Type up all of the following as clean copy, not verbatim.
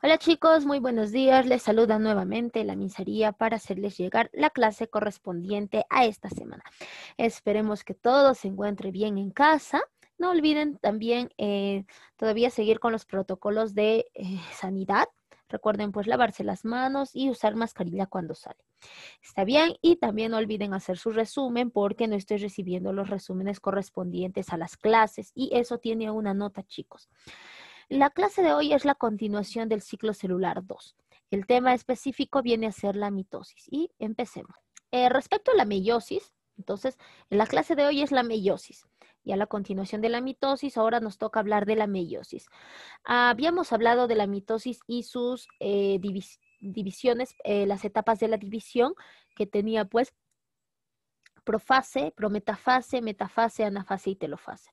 Hola chicos, muy buenos días. Les saluda nuevamente la miseria para hacerles llegar la clase correspondiente a esta semana. Esperemos que todo se encuentre bien en casa. No olviden también todavía seguir con los protocolos de sanidad. Recuerden pues lavarse las manos y usar mascarilla cuando sale. Está bien, y también no olviden hacer su resumen porque no estoy recibiendo los resúmenes correspondientes a las clases y eso tiene una nota, chicos. La clase de hoy es la continuación del ciclo celular 2. El tema específico viene a ser la mitosis y empecemos. Respecto a la meiosis, entonces, la clase de hoy es la meiosis. Y a la continuación de la mitosis, ahora nos toca hablar de la meiosis. Habíamos hablado de la mitosis y sus divisiones, las etapas de la división que tenía pues profase, prometafase, metafase, anafase y telofase.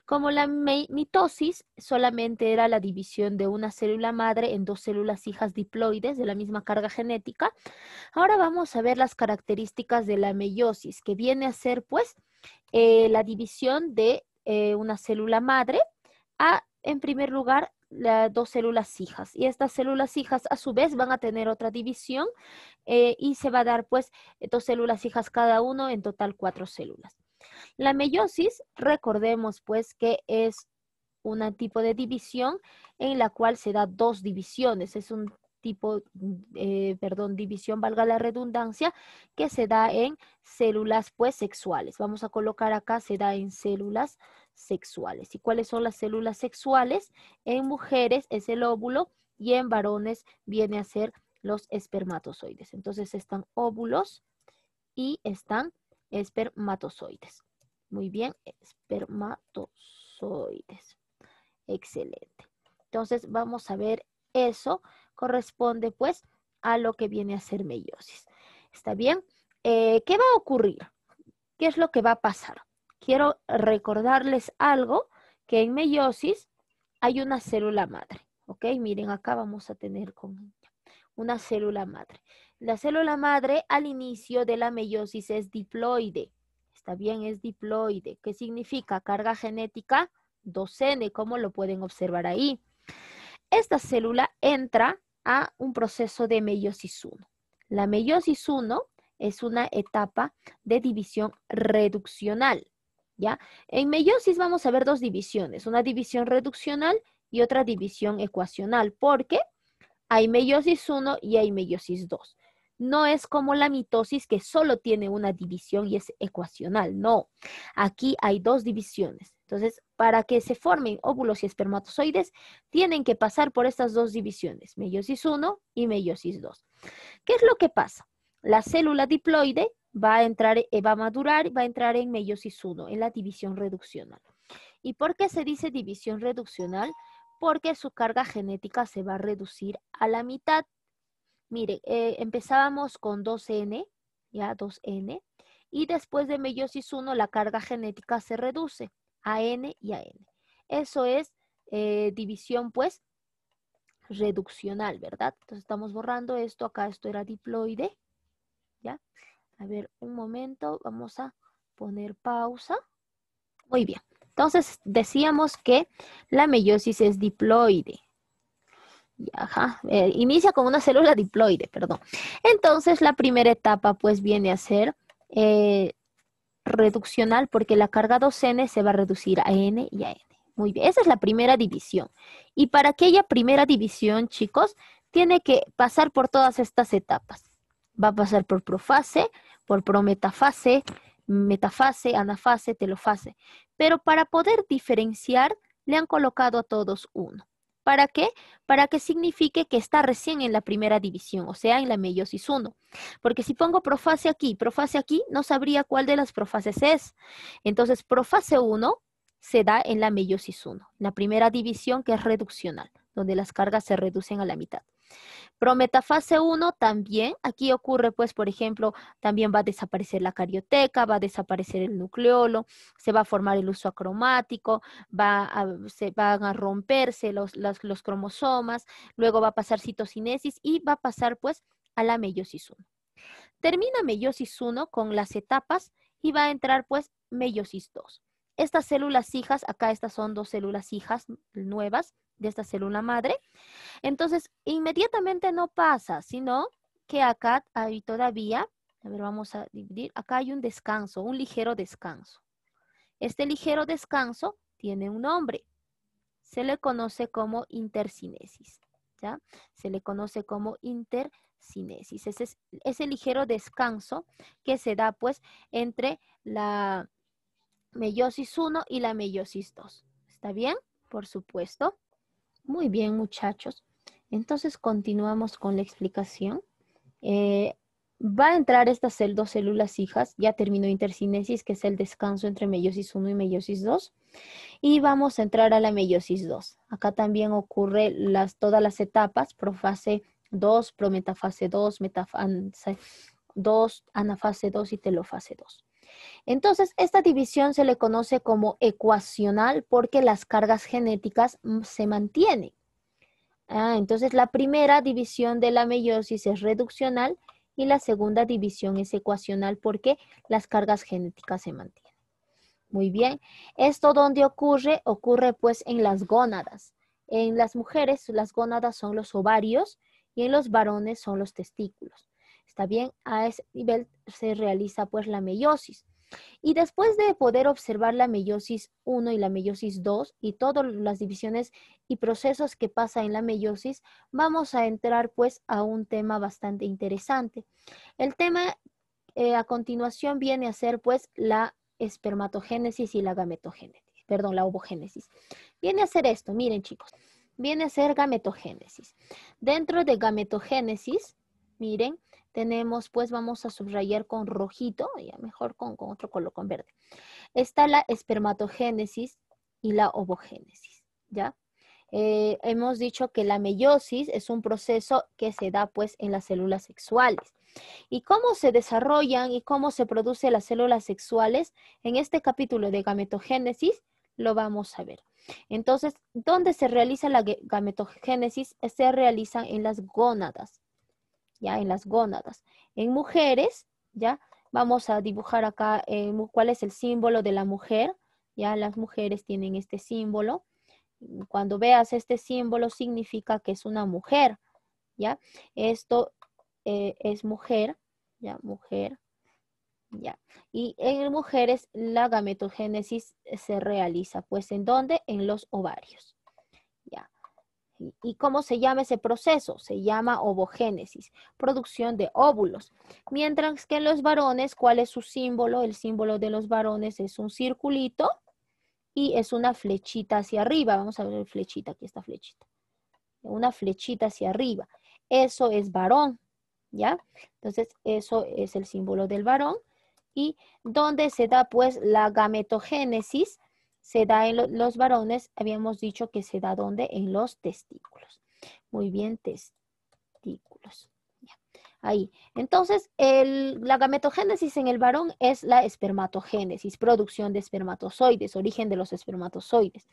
Como la mitosis solamente era la división de una célula madre en dos células hijas diploides de la misma carga genética, ahora vamos a ver las características de la meiosis, que viene a ser pues la división de una célula madre a, en primer lugar, las dos células hijas. Y estas células hijas a su vez van a tener otra división y se va a dar pues dos células hijas cada uno, en total 4 células. La meiosis, recordemos pues que es un tipo de división en la cual se da dos divisiones. Es un tipo, división, valga la redundancia, que se da en células pues sexuales. Vamos a colocar acá, se da en células sexuales. ¿Y cuáles son las células sexuales? En mujeres es el óvulo y en varones viene a ser los espermatozoides. Entonces están óvulos y están espermatozoides. Muy bien, espermatozoides. Excelente. Entonces vamos a ver eso. Corresponde pues a lo que viene a ser meiosis. ¿Está bien? ¿Qué va a ocurrir? ¿Qué es lo que va a pasar? Quiero recordarles algo, que en meiosis hay una célula madre. ¿Ok? Miren, acá vamos a tener con una célula madre. La célula madre al inicio de la meiosis es diploide. Está bien, es diploide. ¿Qué significa? Carga genética 2N, como lo pueden observar ahí. Esta célula entra a un proceso de meiosis 1. La meiosis 1 es una etapa de división reduccional, ¿ya? En meiosis vamos a ver dos divisiones, una división reduccional y otra división ecuacional, porque hay meiosis 1 y hay meiosis 2. No es como la mitosis que solo tiene una división y es ecuacional. No, aquí hay dos divisiones. Entonces, para que se formen óvulos y espermatozoides, tienen que pasar por estas dos divisiones, meiosis 1 y meiosis 2. ¿Qué es lo que pasa? La célula diploide va a entrar, va a madurar, va a entrar en meiosis 1, en la división reduccional. ¿Y por qué se dice división reduccional? Porque su carga genética se va a reducir a la mitad. Mire, empezábamos con 2N, ya 2N, y después de meiosis 1 la carga genética se reduce a N y a N. Eso es división pues reduccional, ¿verdad? Entonces estamos borrando esto, acá esto era diploide, ¿ya? A ver, un momento, vamos a poner pausa. Muy bien. Entonces decíamos que la meiosis es diploide. Ajá, inicia con una célula diploide, perdón. Entonces la primera etapa pues viene a ser reduccional porque la carga 2N se va a reducir a N y a N. Muy bien, esa es la primera división. Y para aquella primera división, chicos, tiene que pasar por todas estas etapas. Va a pasar por profase, por prometafase, metafase, anafase, telofase. Pero para poder diferenciar, le han colocado a todos uno. ¿Para qué? Para que signifique que está recién en la primera división, o sea, en la meiosis 1. Porque si pongo profase aquí, no sabría cuál de las profases es. Entonces, profase 1 se da en la meiosis 1, la primera división que es reduccional, donde las cargas se reducen a la mitad. Prometafase 1 también, aquí ocurre pues, por ejemplo, también va a desaparecer la carioteca, va a desaparecer el nucleolo, se va a formar el uso acromático, se van a romperse los cromosomas, luego va a pasar citocinesis y va a pasar pues a la meiosis 1. Termina meiosis 1 con las etapas y va a entrar pues meiosis 2. Estas células hijas, acá estas son dos células hijas nuevas, de esta célula madre. Entonces, inmediatamente no pasa, sino que acá hay todavía, a ver, vamos a dividir, acá hay un descanso, un ligero descanso. Este ligero descanso tiene un nombre. Se le conoce como intercinesis, ¿ya? Se le conoce como intercinesis. Ese ligero descanso que se da, pues, entre la meiosis 1 y la meiosis 2. ¿Está bien? Por supuesto. Muy bien, muchachos. Entonces, continuamos con la explicación. Va a entrar estas dos células hijas, ya terminó intercinesis, que es el descanso entre meiosis 1 y meiosis 2, y vamos a entrar a la meiosis 2. Acá también ocurre todas las etapas, profase 2, prometafase 2, metafase 2, anafase 2 y telofase 2. Entonces, esta división se le conoce como ecuacional porque las cargas genéticas se mantienen. Entonces, la primera división de la meiosis es reduccional y la segunda división es ecuacional porque las cargas genéticas se mantienen. Muy bien. ¿Esto dónde ocurre? Ocurre pues en las gónadas. En las mujeres las gónadas son los ovarios y en los varones son los testículos. ¿Está bien? A ese nivel se realiza pues la meiosis. Y después de poder observar la meiosis 1 y la meiosis 2 y todas las divisiones y procesos que pasa en la meiosis, vamos a entrar pues a un tema bastante interesante. El tema a continuación viene a ser pues la espermatogénesis y la gametogénesis, perdón, la ovogénesis. Viene a ser esto, miren chicos, viene a ser gametogénesis. Dentro de gametogénesis, miren, tenemos, pues vamos a subrayar con rojito, ya mejor con otro color, con verde. Está la espermatogénesis y la ovogénesis, ¿ya? Hemos dicho que la meiosis es un proceso que se da pues en las células sexuales. ¿Y cómo se desarrollan y cómo se producen las células sexuales? En este capítulo de gametogénesis lo vamos a ver. Entonces, ¿dónde se realiza la gametogénesis? Se realiza en las gónadas, ya en las gónadas. En mujeres, ya vamos a dibujar acá cuál es el símbolo de la mujer. Ya las mujeres tienen este símbolo. Cuando veas este símbolo significa que es una mujer, ¿ya? Esto es mujer, ¿ya? Mujer, ¿ya? Y en mujeres la gametogénesis se realiza, pues, ¿en dónde? En los ovarios, ¿ya? ¿Y cómo se llama ese proceso? Se llama ovogénesis, producción de óvulos. Mientras que en los varones, ¿cuál es su símbolo? El símbolo de los varones es un circulito y es una flechita hacia arriba. Vamos a ver flechita, aquí está flechita. Una flechita hacia arriba. Eso es varón, ¿ya? Entonces, eso es el símbolo del varón. Y donde se da, pues, la gametogénesis, se da en los varones, habíamos dicho que se da ¿dónde? En los testículos. Muy bien, testículos. Ya. Ahí. Entonces, la gametogénesis en el varón es la espermatogénesis, producción de espermatozoides, origen de los espermatozoides.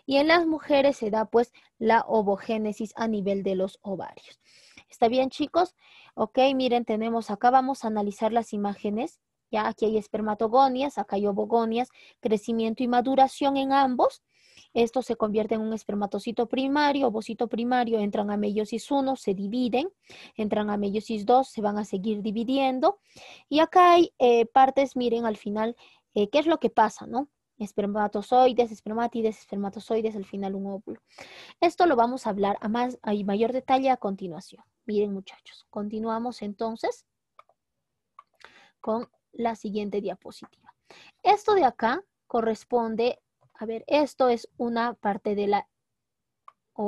Y en las mujeres se da, pues, la ovogénesis a nivel de los ovarios. ¿Está bien, chicos? Ok, miren, tenemos acá, vamos a analizar las imágenes. Ya aquí hay espermatogonias, acá hay ovogonias, crecimiento y maduración en ambos. Esto se convierte en un espermatocito primario, ovocito primario, entran a meiosis 1, se dividen, entran a meiosis 2, se van a seguir dividiendo. Y acá hay partes, miren al final, qué es lo que pasa, ¿no? Espermatozoides, espermátides, espermatozoides, al final un óvulo. Esto lo vamos a hablar a mayor detalle a continuación. Miren, muchachos, continuamos entonces con la siguiente diapositiva. Esto de acá corresponde, a ver, esto es una parte de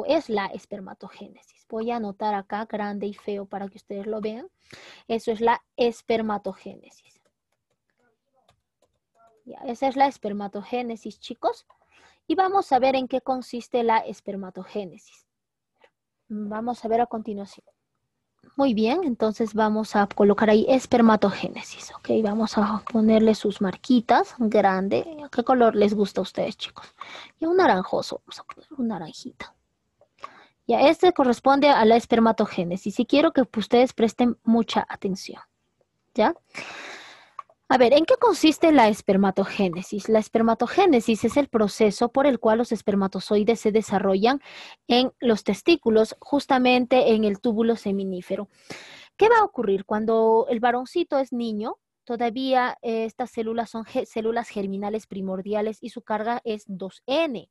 es la espermatogénesis. Voy a anotar acá grande y feo para que ustedes lo vean. Eso es la espermatogénesis. Ya, esa es la espermatogénesis, chicos. Y vamos a ver en qué consiste la espermatogénesis. Vamos a ver a continuación. Muy bien, entonces vamos a colocar ahí espermatogénesis, ok, vamos a ponerle sus marquitas, grande. ¿Qué color les gusta a ustedes, chicos? Y un naranjoso, vamos a poner un naranjita. Ya, este corresponde a la espermatogénesis y quiero que ustedes presten mucha atención, ¿ya? A ver, ¿en qué consiste la espermatogénesis? La espermatogénesis es el proceso por el cual los espermatozoides se desarrollan en los testículos, justamente en el túbulo seminífero. ¿Qué va a ocurrir cuando el varoncito es niño? Todavía estas células son células germinales primordiales y su carga es 2N.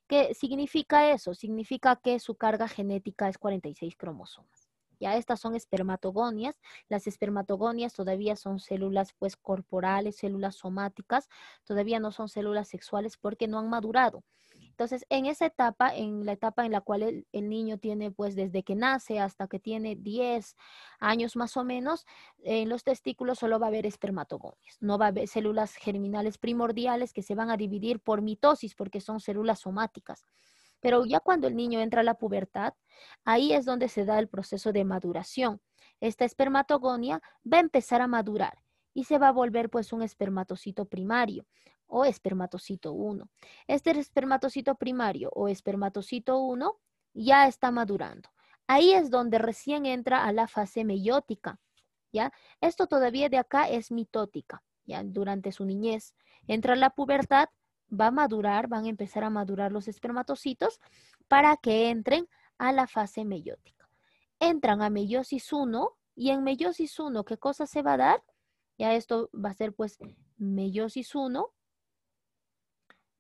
¿Qué significa eso? Significa que su carga genética es 46 cromosomas. Ya estas son espermatogonias. Las espermatogonias todavía son células pues corporales, células somáticas, todavía no son células sexuales porque no han madurado. Entonces, en esa etapa, en la etapa en la cual el niño tiene pues desde que nace hasta que tiene 10 años más o menos, en los testículos solo va a haber espermatogonias. No va a haber células germinales primordiales que se van a dividir por mitosis porque son células somáticas. Pero ya cuando el niño entra a la pubertad, ahí es donde se da el proceso de maduración. Esta espermatogonia va a empezar a madurar y se va a volver pues un espermatocito primario o espermatocito 1. Este espermatocito primario o espermatocito 1 ya está madurando. Ahí es donde recién entra a la fase meiótica, ¿ya? Esto todavía de acá es mitótica, ¿ya? Durante su niñez. Entra a la pubertad, va a madurar, van a empezar a madurar los espermatocitos para que entren a la fase meiótica. Entran a meiosis 1 y en meiosis 1, ¿qué cosa se va a dar? Ya esto va a ser pues meiosis 1.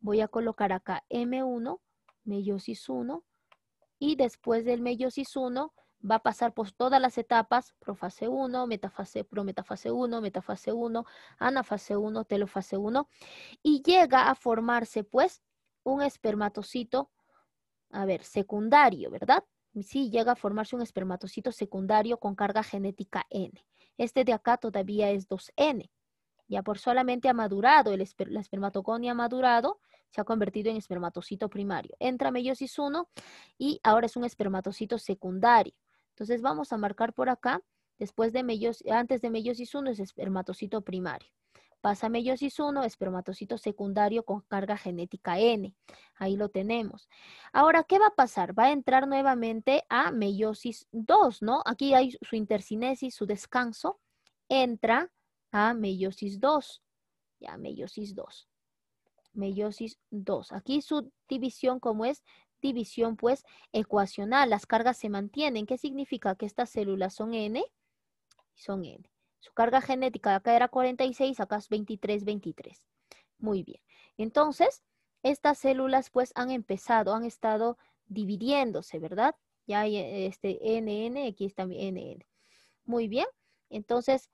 Voy a colocar acá M1, meiosis 1, y después del meiosis 1 va a pasar por todas las etapas, profase 1, metafase, prometafase 1, metafase 1, anafase 1, telofase 1, y llega a formarse pues un espermatocito, a ver, secundario, ¿verdad? Sí, llega a formarse un espermatocito secundario con carga genética N. Este de acá todavía es 2N. Ya por solamente ha madurado, la espermatogonia ha madurado, se ha convertido en espermatocito primario. Entra meiosis 1 y ahora es un espermatocito secundario. Entonces vamos a marcar por acá, antes de meiosis 1 es espermatocito primario. Pasa a meiosis 1, espermatocito secundario con carga genética N. Ahí lo tenemos. Ahora, ¿qué va a pasar? Va a entrar nuevamente a meiosis 2, ¿no? Aquí hay su intercinesis, su descanso. Entra a meiosis 2. Ya, meiosis 2. Meiosis 2. Aquí su división, como es división, pues, ecuacional. Las cargas se mantienen. ¿Qué significa? Que estas células son N y son N. Su carga genética acá era 46, acá es 23, 23. Muy bien. Entonces, estas células, pues, han estado dividiéndose, ¿verdad? Ya hay NN, aquí está mi NN. Muy bien. Entonces,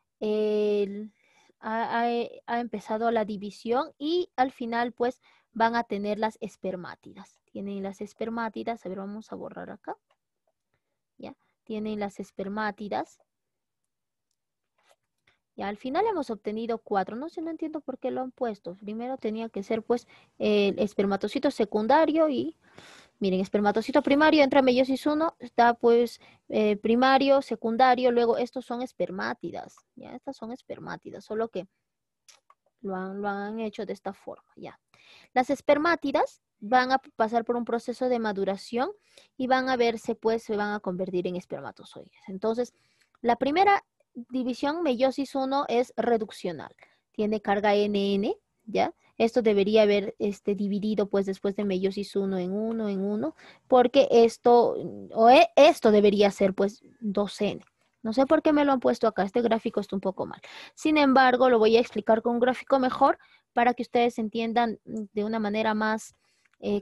ha empezado la división y al final pues van a tener las espermátidas. Tienen las espermátidas, a ver, vamos a borrar acá. ¿Ya? Tienen las espermátidas. Ya, al final hemos obtenido 4. No sé, no entiendo por qué lo han puesto. Primero tenía que ser pues el espermatocito secundario y miren, espermatocito primario entra en meiosis 1, está pues primario, secundario, luego estos son espermátidas, ya, estas son espermátidas, solo que lo han hecho de esta forma, ya. Las espermátidas van a pasar por un proceso de maduración y van a verse, pues, se van a convertir en espermatozoides. Entonces, la primera división, meiosis 1, es reduccional. Tiene carga NN, ¿ya? Esto debería haber dividido, pues, después de meiosis 1 en 1, en 1, porque esto debería ser, pues, 2N. No sé por qué me lo han puesto acá, este gráfico está un poco mal. Sin embargo, lo voy a explicar con un gráfico mejor para que ustedes entiendan de una manera más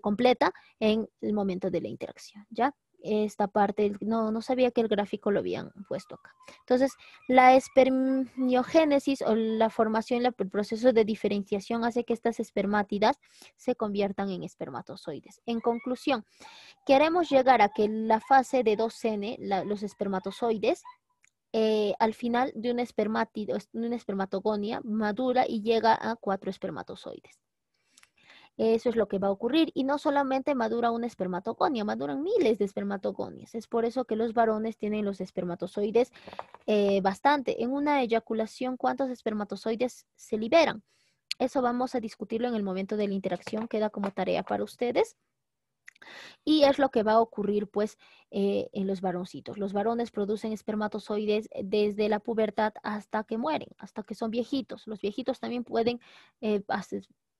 completa en el momento de la interacción, ¿ya? Esta parte, no sabía que el gráfico lo habían puesto acá. Entonces, la espermiogénesis o la formación, el proceso de diferenciación hace que estas espermátidas se conviertan en espermatozoides. En conclusión, queremos llegar a que la fase de 2N, los espermatozoides, al final de una espermatogonia madura y llega a 4 espermatozoides. Eso es lo que va a ocurrir. Y no solamente madura una espermatogonia, maduran miles de espermatogonias. Es por eso que los varones tienen los espermatozoides bastante. En una eyaculación, ¿cuántos espermatozoides se liberan? Eso vamos a discutirlo en el momento de la interacción. Queda como tarea para ustedes. Y es lo que va a ocurrir pues en los varoncitos. Los varones producen espermatozoides desde la pubertad hasta que mueren, hasta que son viejitos. Los viejitos también pueden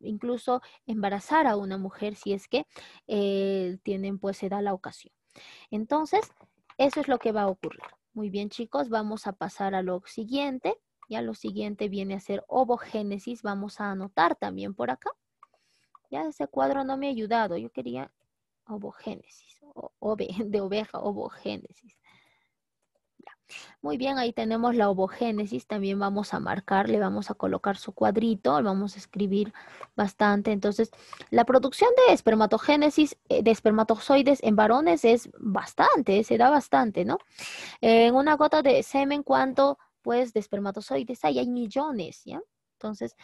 incluso embarazar a una mujer si es que tienen pues se da la ocasión. Entonces, eso es lo que va a ocurrir. Muy bien, chicos, vamos a pasar a lo siguiente. Ya lo siguiente viene a ser ovogénesis. Vamos a anotar también por acá. Ya ese cuadro no me ha ayudado. Yo quería ovogénesis, de oveja, ovogénesis. Ya. Muy bien, ahí tenemos la ovogénesis. También vamos a marcar, le vamos a colocar su cuadrito, vamos a escribir bastante. Entonces, la producción de espermatogénesis, de espermatozoides en varones es bastante, se da bastante, ¿no? En una gota de semen, ¿cuánto, pues, de espermatozoides hay? Hay millones, ¿ya? Entonces,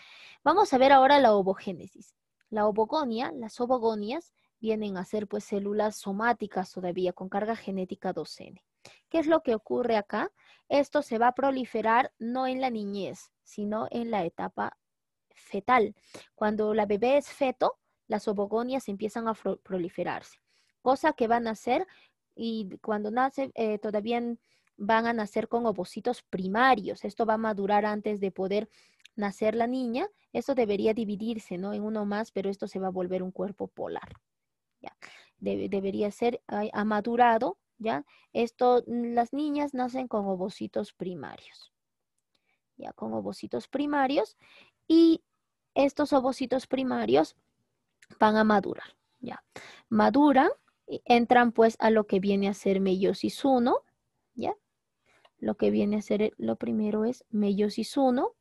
vamos a ver ahora la ovogénesis. La ovogonia, las ovogonias, vienen a ser, pues, células somáticas todavía con carga genética 2N. ¿Qué es lo que ocurre acá? Esto se va a proliferar no en la niñez, sino en la etapa fetal. Cuando la bebé es feto, las ovogonias empiezan a proliferarse, cosa que van a hacer y cuando nace todavía van a nacer con ovocitos primarios. Esto va a madurar antes de poder nacer la niña. Esto debería dividirse, ¿no? En uno más, pero esto se va a volver un cuerpo polar. ¿Ya? Debería ser, ha madurado, ¿ya? Esto, las niñas nacen con ovocitos primarios, ¿ya? Con ovocitos primarios y estos ovocitos primarios van a madurar, ¿ya? Maduran y entran pues a lo que viene a ser meiosis 1, ¿ya? Lo que viene a ser, lo primero es meiosis 1.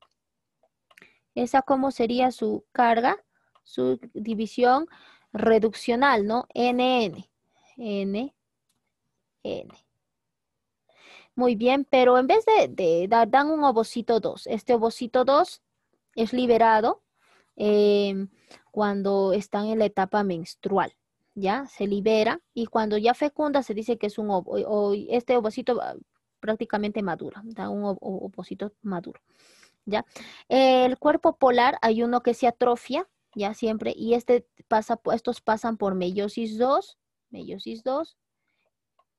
Esa como sería su carga, su división reduccional, ¿no? NN, N, N. Muy bien, pero en vez de dar, dan un ovocito 2. Este ovocito 2 es liberado cuando están en la etapa menstrual, ¿ya? Se libera y cuando ya fecunda se dice que es un ovo, o este ovocito prácticamente madura, da un ovocito maduro, ¿ya? El cuerpo polar hay uno que se atrofia, ya siempre, y estos pasan por meiosis 2, meiosis 2.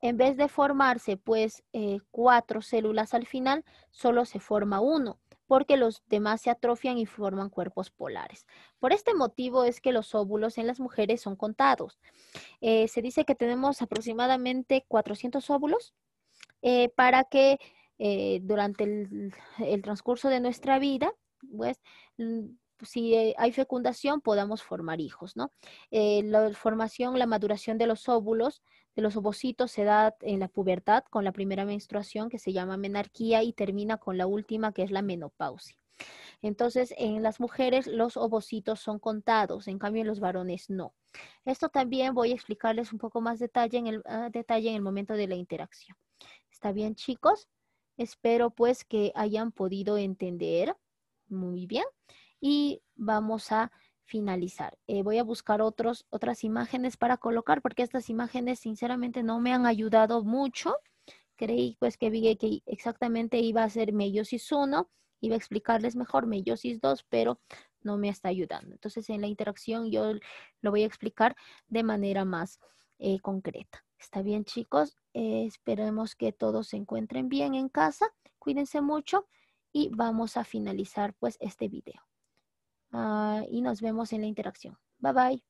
En vez de formarse pues 4 células al final, solo se forma uno, porque los demás se atrofian y forman cuerpos polares. Por este motivo es que los óvulos en las mujeres son contados. Se dice que tenemos aproximadamente 400 óvulos para que durante el transcurso de nuestra vida, pues, si hay fecundación, podamos formar hijos, ¿no? La formación, la maduración de los óvulos, de los ovocitos, se da en la pubertad con la primera menstruación, que se llama menarquía, y termina con la última, que es la menopausia. Entonces, en las mujeres los ovocitos son contados, en cambio en los varones no. Esto también voy a explicarles un poco más detalle en el momento de la interacción. ¿Está bien, chicos? Espero pues que hayan podido entender muy bien y vamos a finalizar. Voy a buscar otras imágenes para colocar porque estas imágenes sinceramente no me han ayudado mucho. Creí pues que vi que exactamente iba a ser meiosis 1, iba a explicarles mejor meiosis 2, pero no me está ayudando. Entonces en la interacción yo lo voy a explicar de manera más concreta. ¿Está bien, chicos? Esperemos que todos se encuentren bien en casa. Cuídense mucho y vamos a finalizar pues este video. Y nos vemos en la interacción. Bye bye.